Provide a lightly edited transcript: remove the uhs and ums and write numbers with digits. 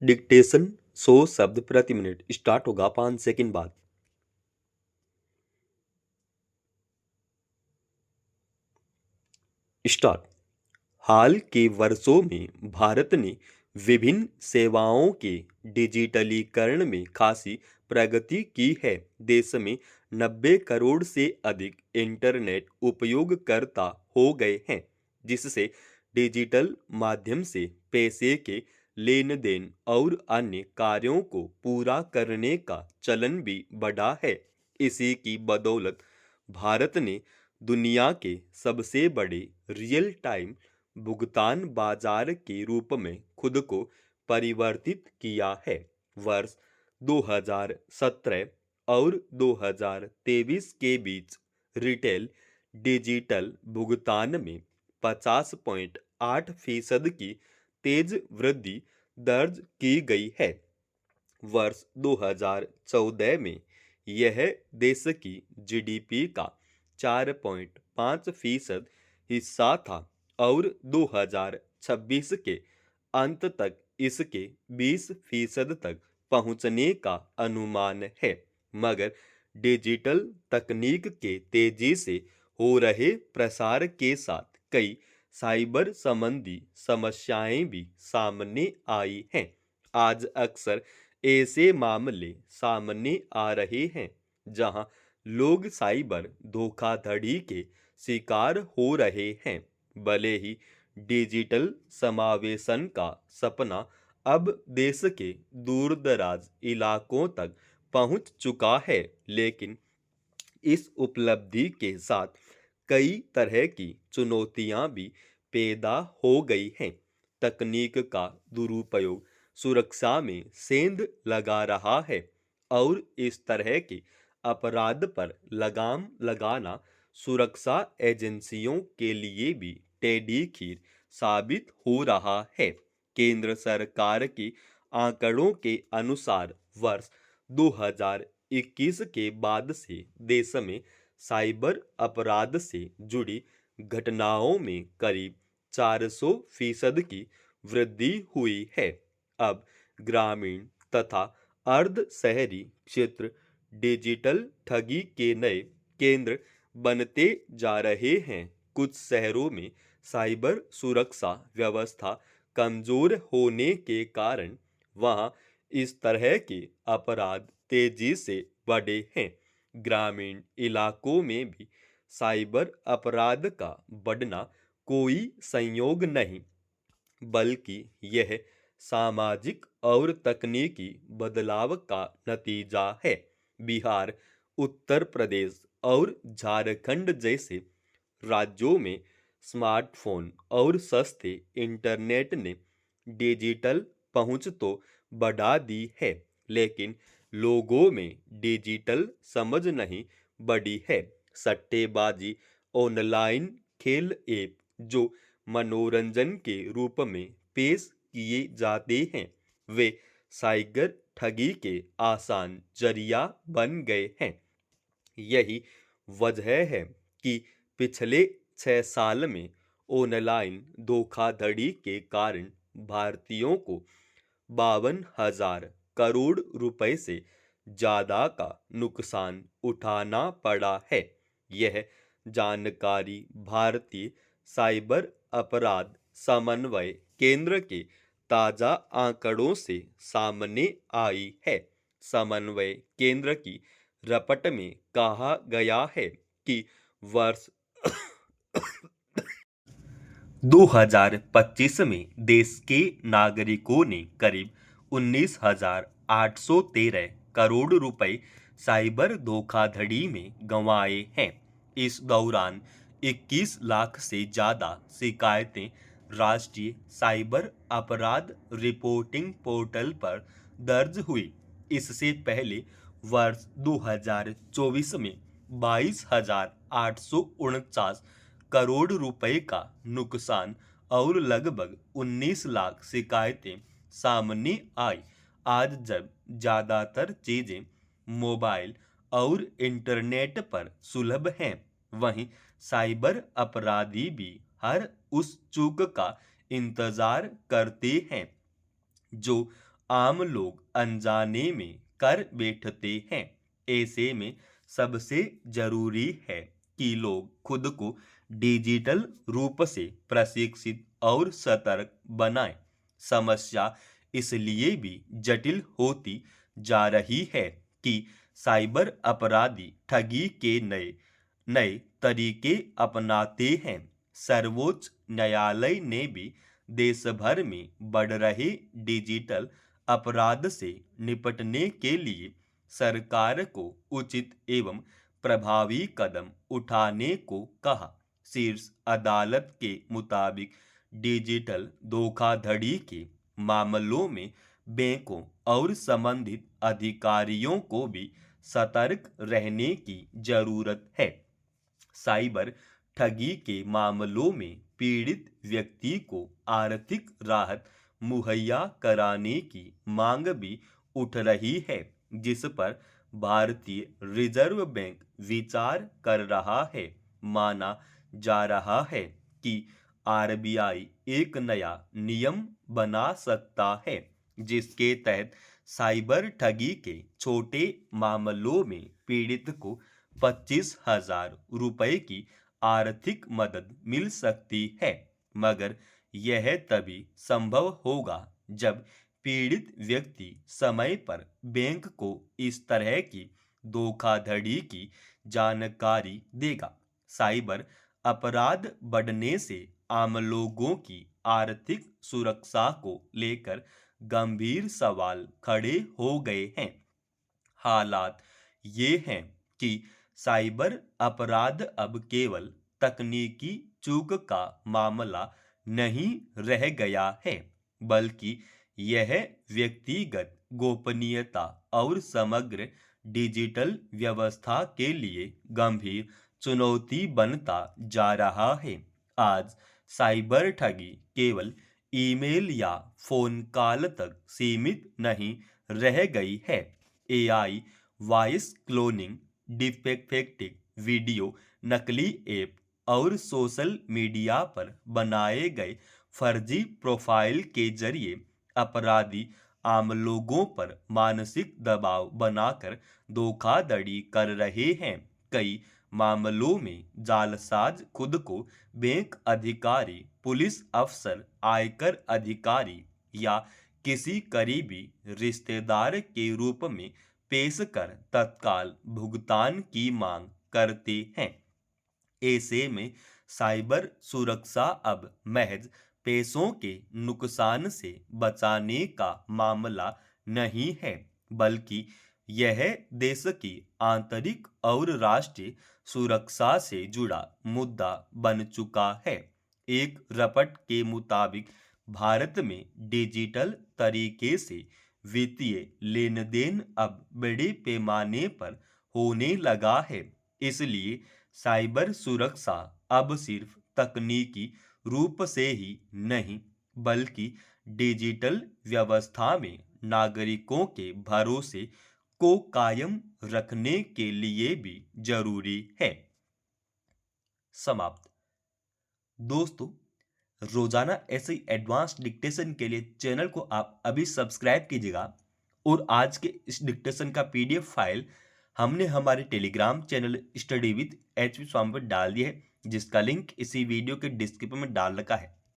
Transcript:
Dictation 100 शब्द प्रति minute start होगा 5 सेकंड बाद। स्टार्ट। हाल के वर्षों में भारत ने विभिन्न सेवाओं के डिजिटलीकरण में खासी प्रगति की है। देश में 90 करोड़ से अधिक इंटरनेट उपयोगकर्ता हो गए हैं, जिससे डिजिटल माध्यम से पैसे के लेन देन और अन्य कार्यों को पूरा करने का चलन भी बढ़ा है। इसी की बदौलत भारत ने दुनिया के सबसे बड़े रियल टाइम भुगतान बाजार के रूप में खुद को परिवर्तित किया है। वर्ष 2017 और 2023 के बीच रिटेल डिजिटल भुगतान में 50.8% की तेज वृद्धि दर्ज की गई है। वर्ष 2014 में यह देश की जीडीपी का 4.5% हिस्सा था और 2026 के अंत तक इसके 20% तक पहुंचने का अनुमान है। मगर डिजिटल तकनीक के तेजी से हो रहे प्रसार के साथ कई साइबर संबंधी समस्याएं भी सामने आई हैं। आज अक्सर ऐसे मामले सामने आ रहे हैं जहां लोग साइबर धोखाधड़ी के शिकार हो रहे हैं। भले ही डिजिटल समावेशन का सपना अब देश के दूरदराज इलाकों तक पहुंच चुका है, लेकिन इस उपलब्धि के साथ कई तरह की चुनौतियां भी पैदा हो गई हैं। तकनीक का दुरुपयोग सुरक्षा में सेंध लगा रहा है और इस तरह के अपराध पर लगाम लगाना सुरक्षा एजेंसियों के लिए भी टेढ़ी खीर साबित हो रहा है। केंद्र सरकार के आंकड़ों के अनुसार वर्ष 2021 के बाद से देश में साइबर अपराध से जुड़ी घटनाओं में करीब 400% की वृद्धि हुई है। अब ग्रामीण तथा अर्ध शहरी क्षेत्र डिजिटल ठगी के नए केंद्र बनते जा रहे हैं। कुछ शहरों में साइबर सुरक्षा व्यवस्था कमजोर होने के कारण वहां इस तरह के अपराध तेजी से बढ़े हैं। ग्रामीण इलाकों में भी साइबर अपराध का बढ़ना कोई संयोग नहीं, बल्कि यह सामाजिक और तकनीकी बदलाव का नतीजा है। बिहार, उत्तर प्रदेश और झारखंड जैसे राज्यों में स्मार्टफोन और सस्ते इंटरनेट ने डिजिटल पहुंच तो बढ़ा दी है, लेकिन लोगों में डिजिटल समझ नहीं बढ़ी है। सट्टेबाजी, ऑनलाइन खेल ऐप जो मनोरंजन के रूप में पेश किए जाते हैं, वे साइबर ठगी के आसान जरिया बन गए हैं। यही वजह है कि पिछले 6 साल में ऑनलाइन धोखाधड़ी के कारण भारतीयों को 52,000 करोड़ रुपए से ज्यादा का नुकसान उठाना पड़ा है। यह जानकारी भारतीय साइबर अपराध समन्वय केंद्र के ताजा आंकड़ों से सामने आई है। समन्वय केंद्र की रपट में कहा गया है कि वर्ष 2025 में देश के नागरिकों ने करीब 19,813 करोड़ रुपए साइबर धोखाधड़ी में गंवाए हैं। इस दौरान 21 लाख से ज्यादा शिकायतें राष्ट्रीय साइबर अपराध रिपोर्टिंग पोर्टल पर दर्ज हुई। इससे पहले वर्ष 2024 में 22,849 करोड़ रुपए का नुकसान और लगभग 19 लाख शिकायतें सामने आई। आज जब ज्यादातर चीजें मोबाइल और इंटरनेट पर सुलभ हैं, वहीं साइबर अपराधी भी हर उस चूक का इंतजार करते हैं जो आम लोग अनजाने में कर बैठते हैं। ऐसे में सबसे जरूरी है कि लोग खुद को डिजिटल रूप से प्रशिक्षित और सतर्क बनाएं। समस्या इसलिए भी जटिल होती जा रही है कि साइबर अपराधी ठगी के नए नए तरीके अपनाते हैं। सर्वोच्च न्यायालय ने भी देश भर में बढ़ रहे डिजिटल अपराध से निपटने के लिए सरकार को उचित एवं प्रभावी कदम उठाने को कहा। शीर्ष अदालत के मुताबिक डिजिटल धोखाधड़ी के मामलों में बैंकों और संबंधित अधिकारियों को भी सतर्क रहने की जरूरत है। साइबर ठगी के मामलों में पीड़ित व्यक्ति को आर्थिक राहत मुहैया कराने की मांग भी उठ रही है, जिस पर भारतीय रिजर्व बैंक विचार कर रहा है। माना जा रहा है कि आरबीआई एक नया नियम बना सकता है, जिसके तहत साइबर ठगी के छोटे मामलों में पीड़ित को 25,000 रुपए की आर्थिक मदद मिल सकती है। मगर यह तभी संभव होगा जब पीड़ित व्यक्ति समय पर बैंक को इस तरह की धोखाधड़ी की जानकारी देगा। साइबर अपराध बढ़ने से आम लोगों की आर्थिक सुरक्षा को लेकर गंभीर सवाल खड़े हो गए हैं। हालात ये हैं कि साइबर अपराध अब केवल तकनीकी चूक का मामला नहीं रह गया है, बल्कि यह व्यक्तिगत गोपनीयता और समग्र डिजिटल व्यवस्था के लिए गंभीर चुनौती बनता जा रहा है। आज साइबर ठगी केवल ईमेल या फोन कॉल तक सीमित नहीं रह गई है। AI, voice cloning, defective video, नकली ऐप और सोशल मीडिया पर बनाए गए फर्जी प्रोफाइल के जरिए अपराधी आम लोगों पर मानसिक दबाव बनाकर धोखाधड़ी कर रहे हैं। कई मामलों में जालसाज खुद को बैंक अधिकारी, पुलिस अफसर, आयकर अधिकारी या किसी करीबी रिश्तेदार के रूप में पेश कर तत्काल भुगतान की मांग करते हैं। ऐसे में साइबर सुरक्षा अब महज पैसों के नुकसान से बचाने का मामला नहीं है, बल्कि यह देश की आंतरिक और राष्ट्रीय सुरक्षा से जुड़ा मुद्दा बन चुका है। एक रपट के मुताबिक भारत में डिजिटल तरीके से वित्तीय लेन देन अब बड़े पैमाने पर होने लगा है। इसलिए साइबर सुरक्षा अब सिर्फ तकनीकी रूप से ही नहीं, बल्कि डिजिटल व्यवस्था में नागरिकों के भरोसे को कायम रखने के लिए भी जरूरी है। समाप्त। दोस्तों, रोजाना ऐसे एडवांस डिक्टेशन के लिए चैनल को आप अभी सब्सक्राइब कीजिएगा और आज के इस डिक्टेशन का पीडीएफ फाइल हमने हमारे Telegram channel study with H Swami पर डाल दिया है, जिसका लिंक इसी वीडियो के डिस्क्रिप्शन में डाल रखा है।